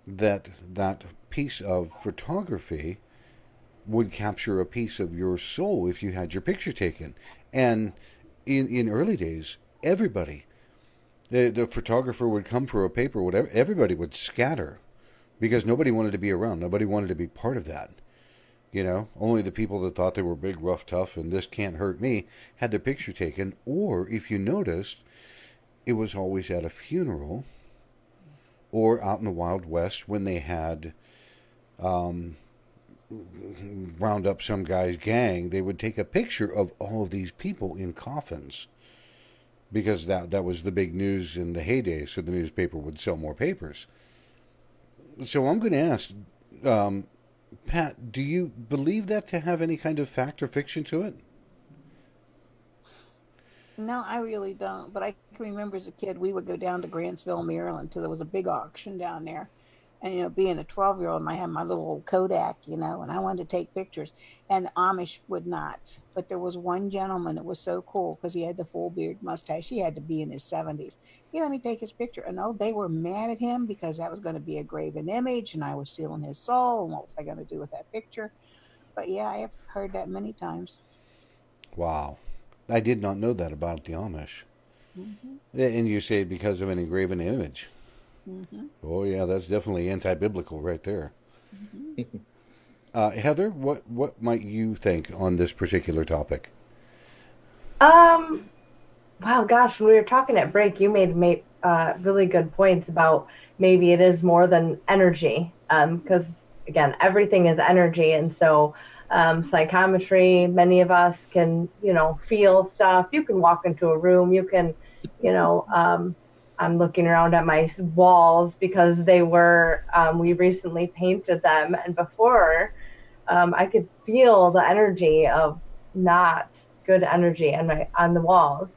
that that piece of photography would capture a piece of your soul if you had your picture taken. And in early days, everybody, the photographer would come for a paper, whatever, everybody would scatter because nobody wanted to be around. Nobody wanted to be part of that. Only the people that thought they were big, rough, tough, and this can't hurt me had their picture taken. Or, if you noticed, it was always at a funeral or out in the Wild West when they had round up some guy's gang. They would take a picture of all of these people in coffins because that was the big news in the heyday, so the newspaper would sell more papers. So I'm going to ask... Pat, do you believe that to have any kind of fact or fiction to it? No, I really don't. But I can remember as a kid, we would go down to Grantsville, Maryland, till there was a big auction down there. And, being a 12-year-old, I had my little old Kodak, and I wanted to take pictures. And the Amish would not. But there was one gentleman that was so cool because he had the full beard mustache. He had to be in his 70s. He let me take his picture. And they were mad at him because that was going to be a graven image and I was stealing his soul. And what was I going to do with that picture? But yeah, I have heard that many times. Wow. I did not know that about the Amish. Mm-hmm. And you say because of an engraven image. Mm-hmm. Oh, yeah, that's definitely anti-biblical right there. Mm-hmm. Heather, what might you think on this particular topic? Wow, gosh, when we were talking at break, you made really good points about maybe it is more than energy, because, again, everything is energy, and so psychometry, many of us can, feel stuff. You can walk into a room, you can, I'm looking around at my walls because they were, we recently painted them. And before, I could feel the energy of not good energy on the walls.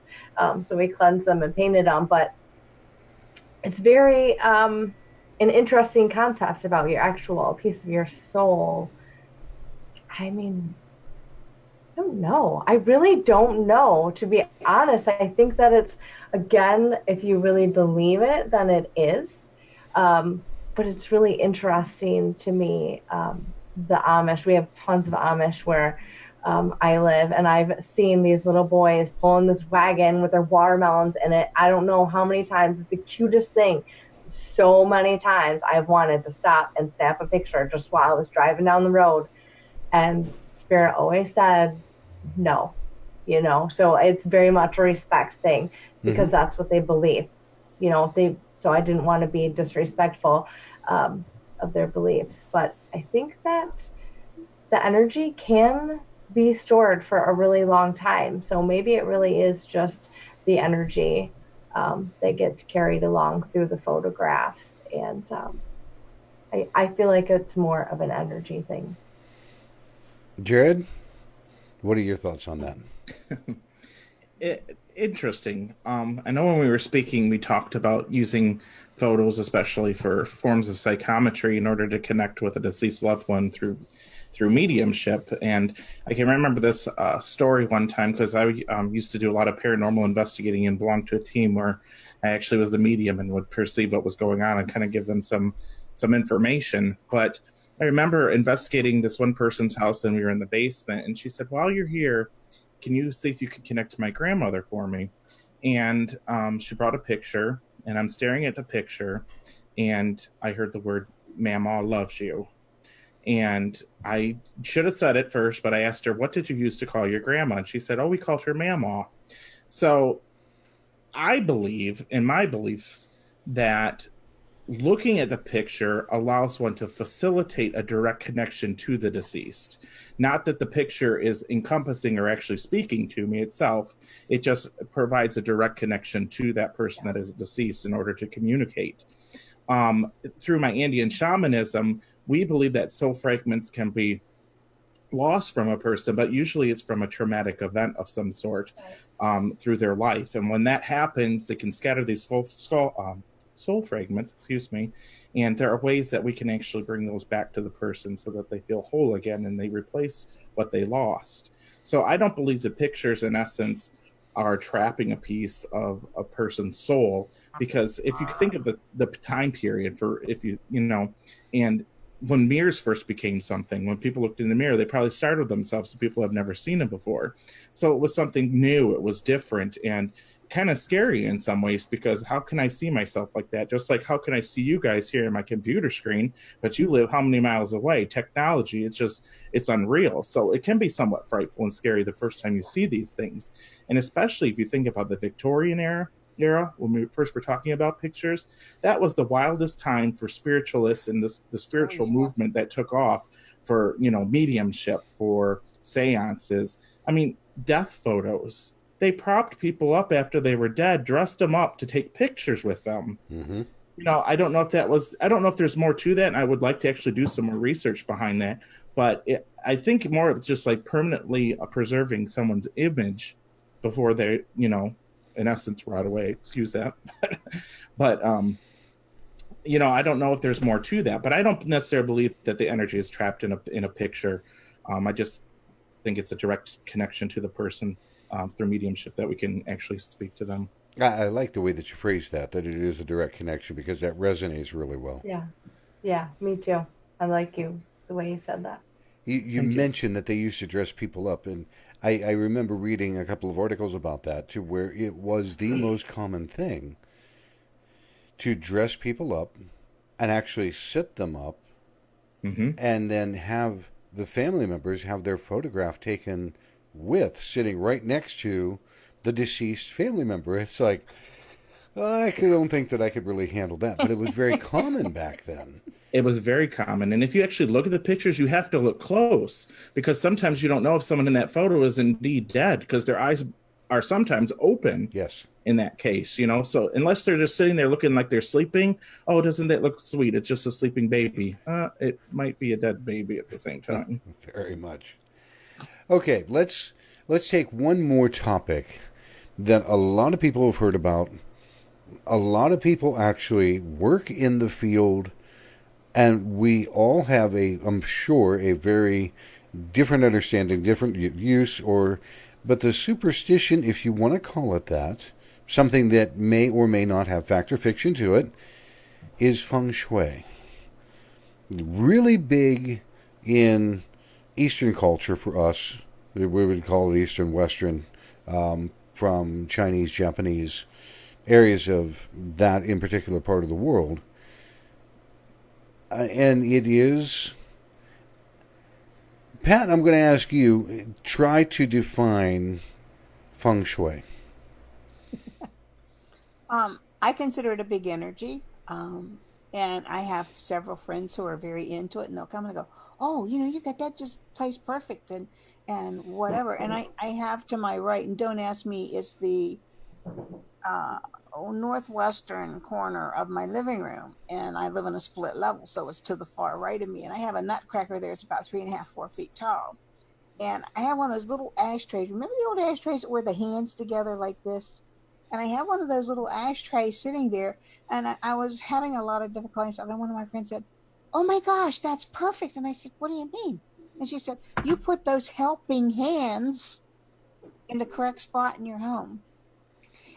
So we cleansed them and painted them. But it's very an interesting concept about your actual piece of your soul. I mean, I don't know. I really don't know, to be honest. I think that it's, again, if you really believe it, then it is. But it's really interesting to me, the Amish. We have tons of Amish where I live, and I've seen these little boys pulling this wagon with their watermelons in it. I don't know how many times. It's the cutest thing. So many times I've wanted to stop and snap a picture just while I was driving down the road. And Spirit always said, no, so it's very much a respect thing because that's what they believe, so I didn't want to be disrespectful of their beliefs, but I think that the energy can be stored for a really long time. So maybe it really is just the energy that gets carried along through the photographs. And I feel like it's more of an energy thing. Jared, what are your thoughts on that? Interesting. I know when we were speaking, we talked about using photos, especially for forms of psychometry, in order to connect with a deceased loved one through mediumship. And I can remember this story one time because I used to do a lot of paranormal investigating and belonged to a team where I actually was the medium and would perceive what was going on and kind of give them some information. But I remember investigating this one person's house, and we were in the basement, and she said, while you're here, can you see if you could connect to my grandmother for me? And she brought a picture, and I'm staring at the picture, and I heard the word, Mama loves you. And I should have said it first, but I asked her, what did you use to call your grandma? And she said, oh, we called her Mama. So I believe, in my beliefs, that looking at the picture allows one to facilitate a direct connection to the deceased. Not that the picture is encompassing or actually speaking to me itself. It just provides a direct connection to that person that is deceased in order to communicate. Through my Indian shamanism, we believe that soul fragments can be lost from a person, but usually it's from a traumatic event of some sort through their life. And when that happens, they can scatter these soul fragments, and there are ways that we can actually bring those back to the person so that they feel whole again and they replace what they lost. So I don't believe the pictures, in essence, are trapping a piece of a person's soul, because if you think of the time period and when mirrors first became something, when people looked in the mirror, they probably startled themselves. So people have never seen them before. So it was something new. It was different and kind of scary in some ways, because how can I see myself like that? Just like, how can I see you guys here in my computer screen, but you live how many miles away? Technology, it's unreal. So it can be somewhat frightful and scary the first time you see these things. And especially if you think about the Victorian era, when we first were talking about pictures, that was the wildest time for spiritualists and the spiritual movement that took off for, mediumship, for seances. I mean, death photos. They propped people up after they were dead, dressed them up to take pictures with them. Mm-hmm. I don't know if there's more to that, and I would like to actually do some more research behind that. But I think more of just like permanently preserving someone's image before they, in essence, rot away. Excuse that. But I don't know if there's more to that. But I don't necessarily believe that the energy is trapped in a picture. I just think it's a direct connection to the person through mediumship that we can actually speak to them. I like the way that you phrased that it is a direct connection, because that resonates really well. Yeah, me too. I like the way you said that. You mentioned that they used to dress people up, and I remember reading a couple of articles about that, to where it was the most common thing to dress people up and actually sit them up, and then have the family members have their photograph taken sitting right next to the deceased family member. It's like, I don't think that I could really handle that, but it was very common back then. It was very common. And if you actually look at the pictures, you have to look close, because sometimes you don't know if someone in that photo is indeed dead, because their eyes are sometimes open. Yes. In that case, So unless they're just sitting there looking like they're sleeping, doesn't that look sweet? It's just a sleeping baby. It might be a dead baby at the same time. Very much. Okay, let's take one more topic that a lot of people have heard about. A lot of people actually work in the field, and we all have I'm sure, a very different understanding, different use, but the superstition, if you want to call it that, something that may or may not have fact or fiction to it, is feng shui. Really big in Eastern culture for us. We would call it Eastern, Western, from Chinese, Japanese areas of that in particular part of the world. And it is... Pat, I'm going to ask you, try to define feng shui. I consider it a big energy. And I have several friends who are very into it, and they'll come and go, oh, you got that just placed perfect and whatever. And I have to my right, and don't ask me, it's the northwestern corner of my living room, and I live on a split level, so it's to the far right of me. And I have a nutcracker there. It's about 3.5, 4 feet tall. And I have one of those little ashtrays. Remember the old ashtrays that were the hands together like this? And I have one of those little ashtrays sitting there, and I was having a lot of difficulty. So then one of my friends said, oh my gosh, that's perfect. And I said, what do you mean? And she said, you put those helping hands in the correct spot in your home.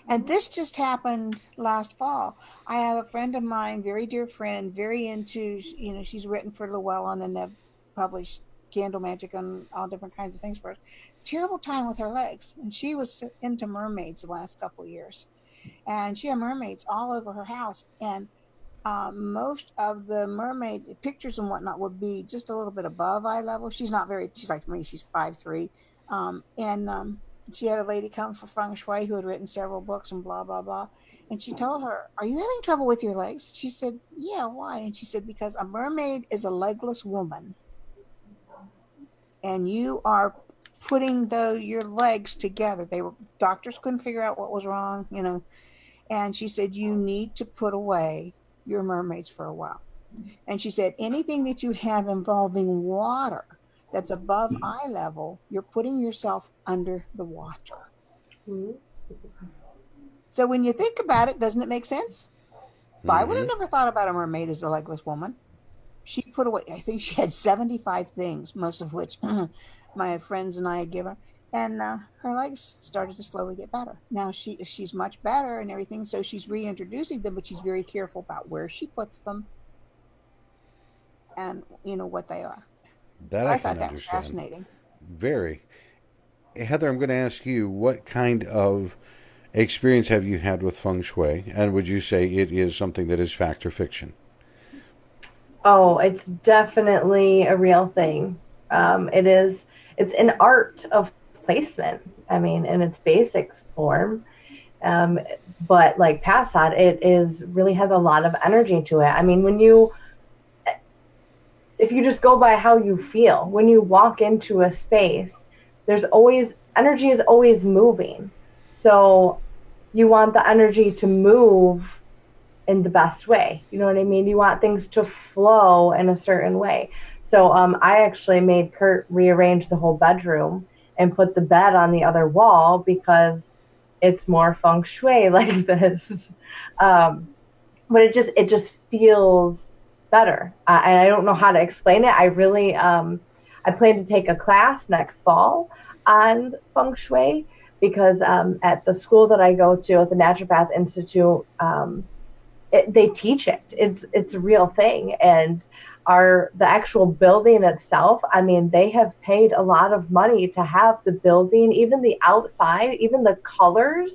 And this just happened last fall. I have a friend of mine, very dear friend, very into, she's written for Llewellyn and they've published Candle Magic and all different kinds of things for us. Terrible time with her legs. And she was into mermaids the last couple of years. And she had mermaids all over her house. And most of the mermaid pictures and whatnot would be just a little bit above eye level. She's like me, she's 5'3". she had a lady come for feng shui who had written several books and blah blah blah, and she told her, "Are you having trouble with your legs?" She said, "Yeah, why?" And she said, "Because a mermaid is a legless woman, and you are putting your legs together." Doctors couldn't figure out what was wrong, you know. And she said, "You need to put away your mermaids for a while." And she said, "Anything that you have involving water that's above eye level, you're putting yourself under the water." Mm-hmm. So when you think about it, doesn't it make sense? But I would have Mm-hmm. never thought about a mermaid as a legless woman. She put away, I think she had 75 things, most of which my friends and I had given her. And her legs started to slowly get better. Now she's much better and everything, so she's reintroducing them, but she's very careful about where she puts them and what they are. That I I can thought that was understand. fascinating. Very. Heather, I'm going to ask you, what kind of experience have you had with feng shui, and would you say it is something that is fact or fiction? Oh, it's definitely a real thing. It's an art of placement. I mean, in its basic form. But like Pat said, really has a lot of energy to it. I mean, if you just go by how you feel, when you walk into a space, energy is always moving. So you want the energy to move in the best way. You know what I mean? You want things to flow in a certain way. So I actually made Kurt rearrange the whole bedroom and put the bed on the other wall because it's more feng shui like this. But it just feels better. And I don't know how to explain it. I plan to take a class next fall on feng shui because at the school that I go to at the Naturopath Institute, they teach it. It's a real thing. And the actual building itself, I mean, they have paid a lot of money to have the building, even the outside, even the colors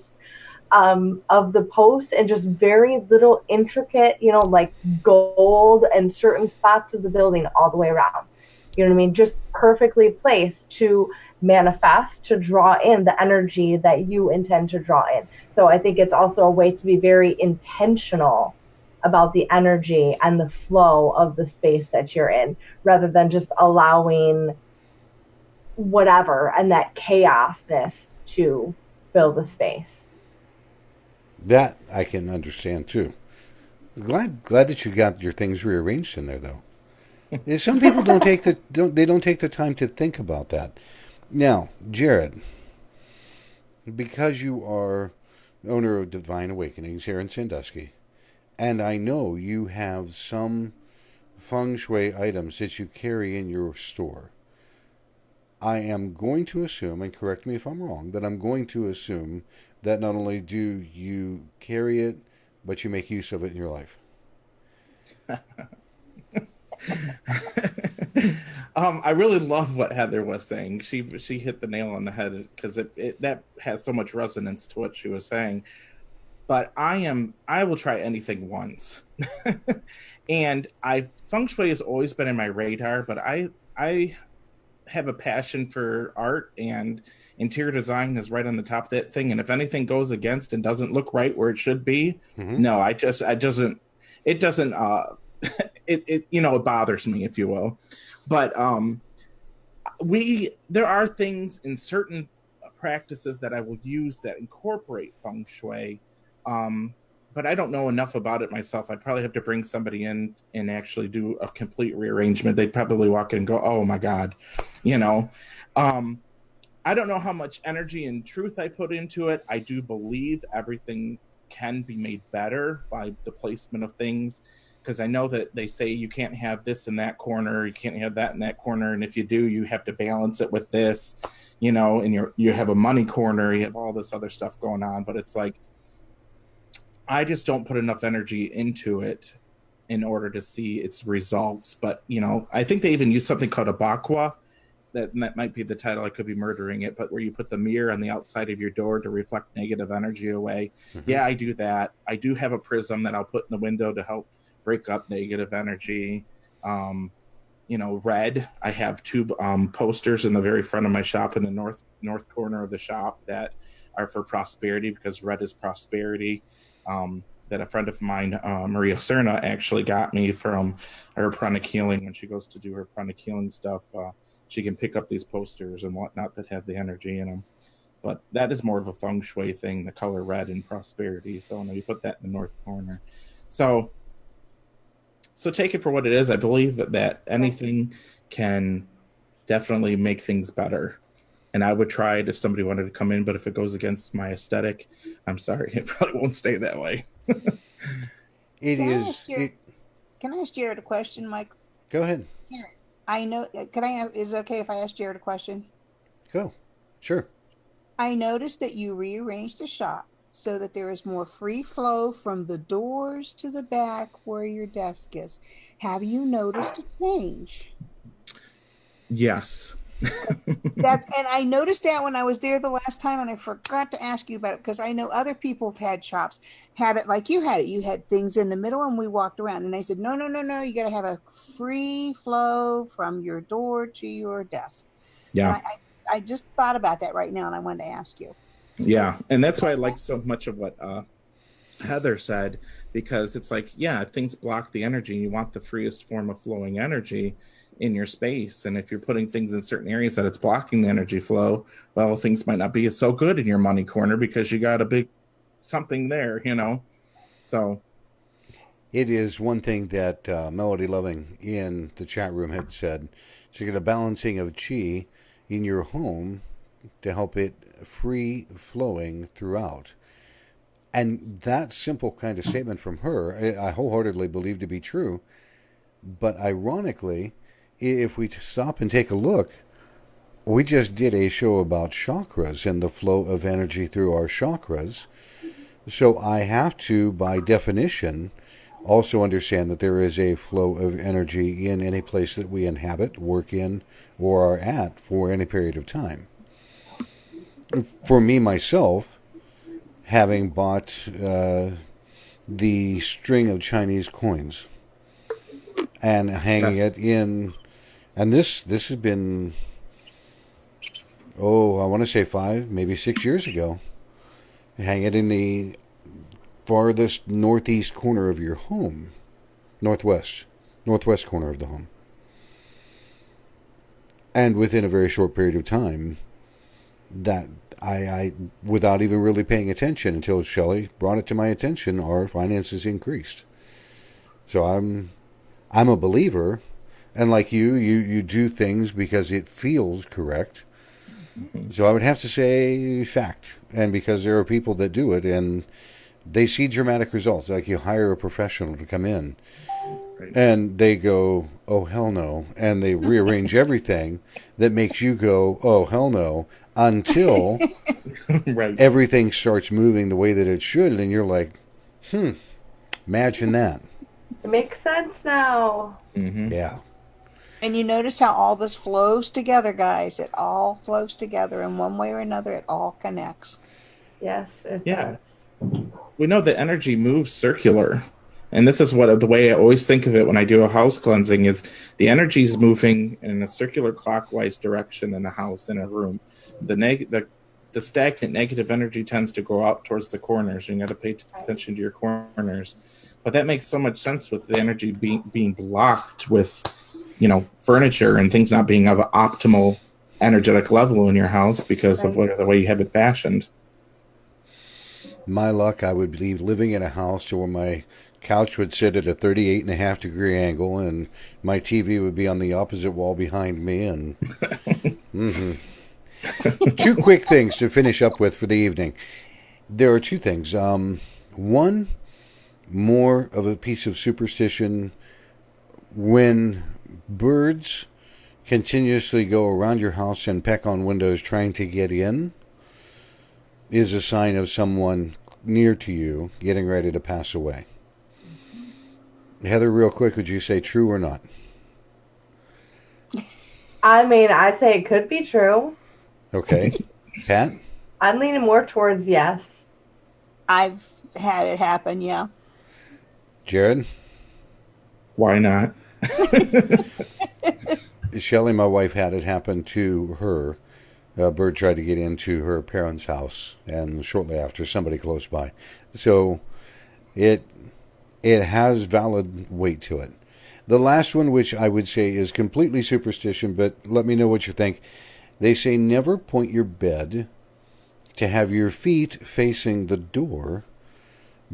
of the posts, and just very little intricate, like gold and certain spots of the building all the way around. You know what I mean? Just perfectly placed to manifest, to draw in the energy that you intend to draw in. So I think it's also a way to be very intentional about the energy and the flow of the space that you're in, rather than just allowing whatever and that chaosness to fill the space. That I can understand too. Glad that you got your things rearranged in there, though. Some people don't take the time to think about that. Now, Jared, because you are owner of Divine Awakenings here in Sandusky, and I know you have some feng shui items that you carry in your store, I am going to assume, and correct me if I'm wrong, but I'm going to assume that not only do you carry it, but you make use of it in your life. I really love what Heather was saying. She hit the nail on the head because that has so much resonance to what she was saying. But I will try anything once. And feng shui has always been in my radar, but I have a passion for art, and interior design is right on the top of that thing. And if anything goes against and doesn't look right where it should be, no, it doesn't it bothers me, if you will. But there are things in certain practices that I will use that incorporate feng shui, but I don't know enough about it myself. I'd probably have to bring somebody in and actually do a complete rearrangement. They'd probably walk in and go, "Oh my God," I don't know how much energy and truth I put into it. I do believe everything can be made better by the placement of things, because I know that they say you can't have this in that corner, you can't have that in that corner, and if you do, you have to balance it with this, and you have a money corner, you have all this other stuff going on. But it's like, I just don't put enough energy into it in order to see its results. But I think they even use something called a bakwa. That might be the title. I could be murdering it, but where you put the mirror on the outside of your door to reflect negative energy away. Yeah, I do that. I do have a prism that I'll put in the window to help break up negative energy. red. I have two posters in the very front of my shop in the north corner of the shop that are for prosperity, because red is prosperity. That a friend of mine, Maria Cerna, actually got me from her pranic healing. When she goes to do her pranic healing stuff, she can pick up these posters and whatnot that have the energy in them. But that is more of a feng shui thing, the color red and prosperity. So you put that in the north corner. So take it for what it is. I believe that anything can definitely make things better. And I would try it if somebody wanted to come in, but if it goes against my aesthetic, I'm sorry, it probably won't stay that way. Can I ask Jared a question, Mike? Go ahead. I know. Is it okay if I ask Jared a question? Go. Sure. I noticed that you rearranged the shop so that there is more free flow from the doors to the back where your desk is. Have you noticed a change? Yes. And I noticed that when I was there the last time, and I forgot to ask you about it, because I know other people have had shops had it like you had it. You had things in the middle, and we walked around, and they said, no, you got to have a free flow from your door to your desk. Yeah. I just thought about that right now, and I wanted to ask you. Yeah, and that's why I like so much of what Heather said, because it's like, yeah, things block the energy. You want the freest form of flowing energy in your space, and if you're putting things in certain areas that it's blocking the energy flow, well, things might not be so good in your money corner because you got a big something there, So it is one thing that Melody Loving in the chat room had said. So you get a balancing of chi in your home to help it free flowing throughout. And that simple kind of statement from her, I wholeheartedly believe to be true. But ironically, if we stop and take a look, we just did a show about chakras and the flow of energy through our chakras. So I have to, by definition, also understand that there is a flow of energy in any place that we inhabit, work in, or are at for any period of time. For me, myself, having bought the string of Chinese coins and hanging it in, and this has been, I want to say 5, maybe 6 years ago. Hang it in the farthest northeast corner of your home, northwest corner of the home. And within a very short period of time, that I without even really paying attention until Shelley brought it to my attention, our finances increased. So I'm a believer, and like you do things because it feels correct. So I would have to say fact, and because there are people that do it and they see dramatic results. Like you hire a professional to come in, and they go, oh, hell no. And they rearrange everything that makes you go, oh, hell no, until everything starts moving the way that it should. And you're like, imagine that. It makes sense now. Mm-hmm. Yeah. And you notice how all this flows together, guys. It all flows together in one way or another. It all connects. Yes. It does. We know that energy moves circular. And this is the way I always think of it when I do a house cleansing is the energy is moving in a circular clockwise direction in a house, in a room. The stagnant negative energy tends to go out towards the corners. You got to pay attention to your corners. But that makes so much sense with the energy being blocked with, furniture and things not being of an optimal energetic level in your house because of the way you have it fashioned. My luck, I would be living in a house to where my couch would sit at a 38.5-degree angle and my TV would be on the opposite wall behind me. And Two quick things to finish up with for the evening. There are two things. One, more of a piece of superstition. When birds continuously go around your house and peck on windows trying to get in, is a sign of someone near to you getting ready to pass away. Heather, real quick, would you say true or not? I mean, I'd say it could be true. Okay. Pat? I'm leaning more towards yes. I've had it happen, yeah. Jared? Why not? Shelley, my wife, had it happen to her. A bird tried to get into her parents' house, and shortly after, somebody close by. So it has valid weight to it. The last one, which I would say is completely superstition, but let me know what you think. They say never point your bed to have your feet facing the door,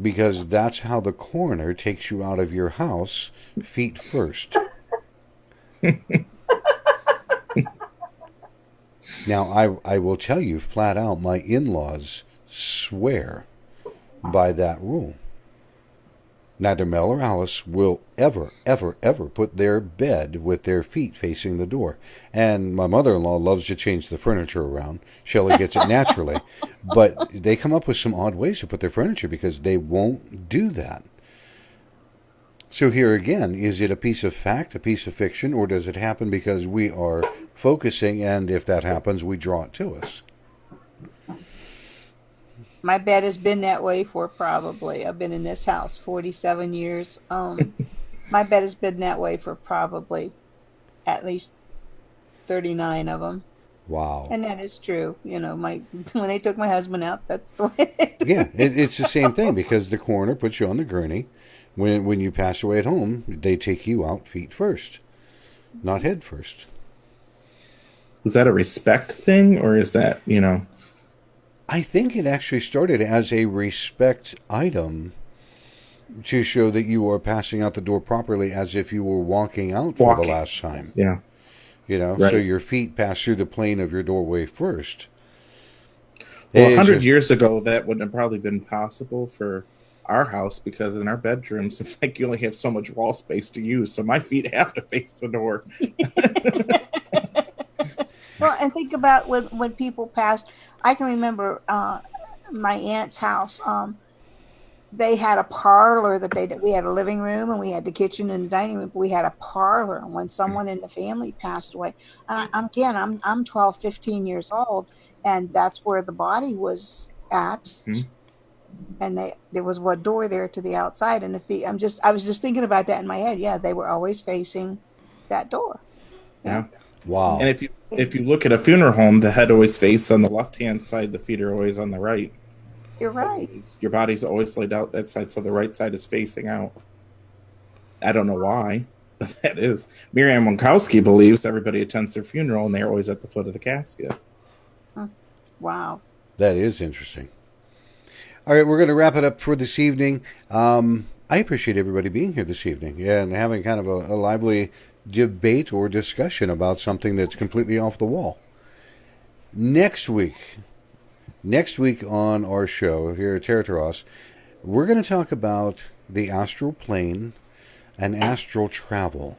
because that's how the coroner takes you out of your house, feet first. Now, I will tell you flat out, my in-laws swear by that rule. Neither Mel or Alice will ever, ever, ever put their bed with their feet facing the door. And my mother-in-law loves to change the furniture around. Shelley gets it naturally. But they come up with some odd ways to put their furniture because they won't do that. So here again, is it a piece of fact, a piece of fiction, or does it happen because we are focusing, and if that happens, we draw it to us? My bed has been that way for probably, I've been in this house 47 years. My bed has been that way for probably at least 39 of them. Wow. And that is true. You know, when they took my husband out, that's the way they do Yeah, it's the same thing, because the coroner puts you on the gurney. When you pass away at home, they take you out feet first, not head first. Is that a respect thing, or is that, I think it actually started as a respect item to show that you are passing out the door properly, as if you were walking out for the last time. Yeah. Right. So your feet pass through the plane of your doorway first. Well, 100 years ago, that wouldn't have probably been possible for our house, because in our bedrooms, it's like you only have so much wall space to use. So my feet have to face the door. Well, and think about when people passed. I can remember my aunt's house. They had a parlor that we had a living room, and we had the kitchen and the dining room. But we had a parlor, and when someone in the family passed away, I'm 12, 15 years old, and that's where the body was at. Mm-hmm. And there was one door there to the outside, and the feet. I was just thinking about that in my head. Yeah, they were always facing that door. Yeah. Wow. And if you look at a funeral home, the head always faces on the left-hand side, the feet are always on the right. You're right. Your body's always laid out that side, so the right side is facing out. I don't know why, but that is. Miriam Winkowski believes everybody attends their funeral, and they're always at the foot of the casket. Wow. That is interesting. All right, we're going to wrap it up for this evening. I appreciate everybody being here this evening and having kind of a lively debate or discussion about something that's completely off the wall. Next week on our show here at Terra Turas, we're going to talk about the astral plane and astral travel,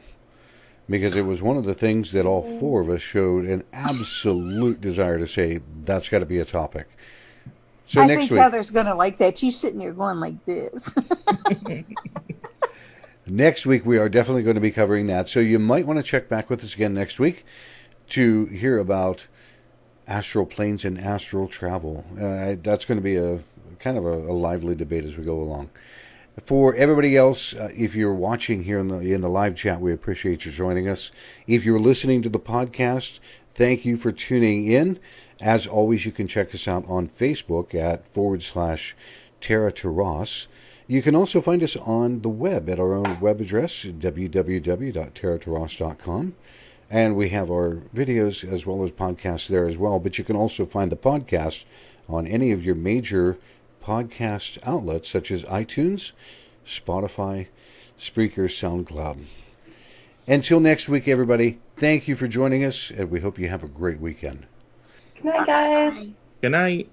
because it was one of the things that all four of us showed an absolute desire to say that's got to be a topic. So I next think week, Heather's going to like that. She's sitting there going like this. Next week, we are definitely going to be covering that. So you might want to check back with us again next week to hear about astral planes and astral travel. That's going to be a kind of a lively debate as we go along. For everybody else, if you're watching here in the live chat, we appreciate you joining us. If you're listening to the podcast, thank you for tuning in. As always, you can check us out on Facebook at /Terra Turas. You can also find us on the web at our own web address, www.terraturas.com. And we have our videos as well as podcasts there as well. But you can also find the podcast on any of your major podcast outlets, such as iTunes, Spotify, Spreaker, SoundCloud. Until next week, everybody, thank you for joining us, and we hope you have a great weekend. Good night, guys. Good night.